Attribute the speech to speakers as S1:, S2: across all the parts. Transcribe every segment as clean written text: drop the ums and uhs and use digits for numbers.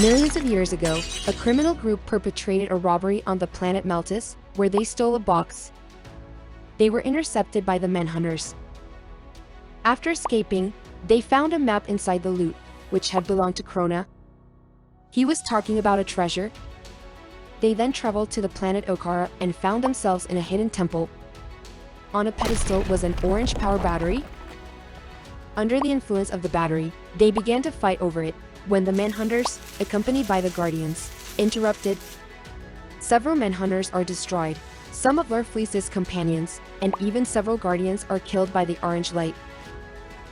S1: Millions of years ago, a criminal group perpetrated a robbery on the planet Meltis, where they stole a box. They were intercepted by the Manhunters. After escaping, they found a map inside the loot, which had belonged to Krona. He was talking about a treasure. They then traveled to the planet Okara and found themselves in a hidden temple. On a pedestal was an orange power battery. Under the influence of the battery, they began to fight over it, when the Manhunters, accompanied by the Guardians, interrupted. Several Manhunters are destroyed, some of Larfleeze's companions, and even several Guardians are killed by the orange light.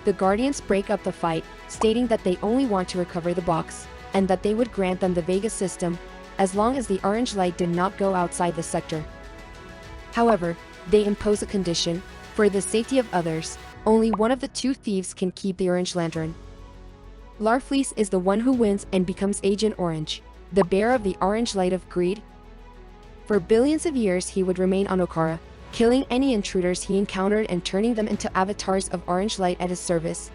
S1: The Guardians break up the fight, stating that they only want to recover the box, and that they would grant them the Vega system, as long as the orange light did not go outside the sector. However, they impose a condition: for the safety of others, only one of the two thieves can keep the orange lantern. Larfleeze is the one who wins and becomes Agent Orange, the bearer of the orange light of greed. For billions of years he would remain on Okara, killing any intruders he encountered and turning them into avatars of orange light at his service.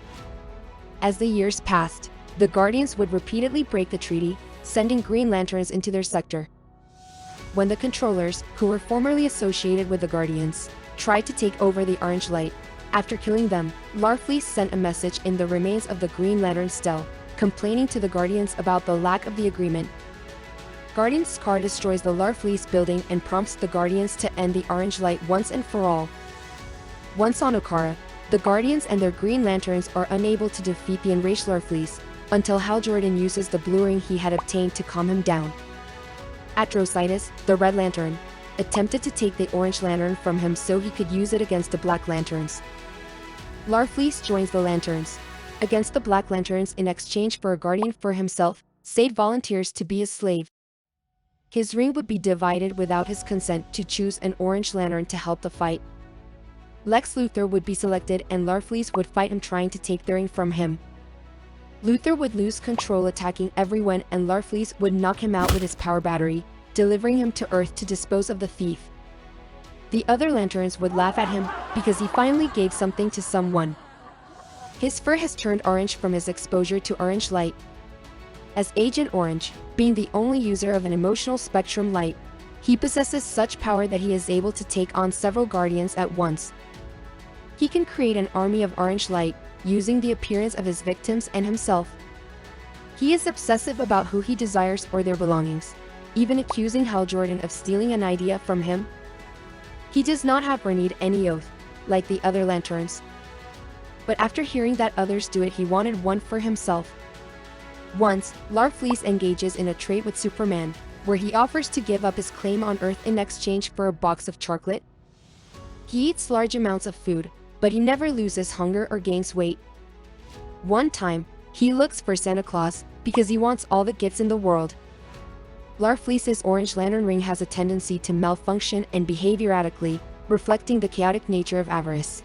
S1: As the years passed, the Guardians would repeatedly break the treaty, sending green lanterns into their sector. When the controllers, who were formerly associated with the Guardians, tried to take over the orange light, after killing them, Larfleeze sent a message in the remains of the Green Lantern Stele, complaining to the Guardians about the lack of the agreement. Guardian Scar destroys the Larfleeze building and prompts the Guardians to end the orange light once and for all. Once on Okara, the Guardians and their Green Lanterns are unable to defeat the enraged Larfleeze, until Hal Jordan uses the blue ring he had obtained to calm him down. Atrocitus, the Red Lantern, attempted to take the orange lantern from him so he could use it against the Black Lanterns. Larfleeze joins the Lanterns against the Black Lanterns in exchange for a guardian for himself. Sade volunteers to be his slave. His ring would be divided without his consent to choose an orange lantern to help the fight. Lex Luthor would be selected and Larfleeze would fight him, trying to take the ring from him. Luthor would lose control, attacking everyone, and Larfleeze would knock him out with his power battery, delivering him to Earth to dispose of the thief. The other Lanterns would laugh at him because he finally gave something to someone. His fur has turned orange from his exposure to orange light. As Agent Orange, being the only user of an emotional spectrum light, he possesses such power that he is able to take on several Guardians at once. He can create an army of orange light, using the appearance of his victims and himself. He is obsessive about who he desires or their belongings, even accusing Hal Jordan of stealing an idea from him. He does not have or need any oath, like the other Lanterns. But after hearing that others do it, he wanted one for himself. Once, Larfleeze engages in a trade with Superman, where he offers to give up his claim on Earth in exchange for a box of chocolate. He eats large amounts of food, but he never loses hunger or gains weight. One time, he looks for Santa Claus because he wants all the gifts in the world. Larfleeze's orange lantern ring has a tendency to malfunction and behave erratically, reflecting the chaotic nature of avarice.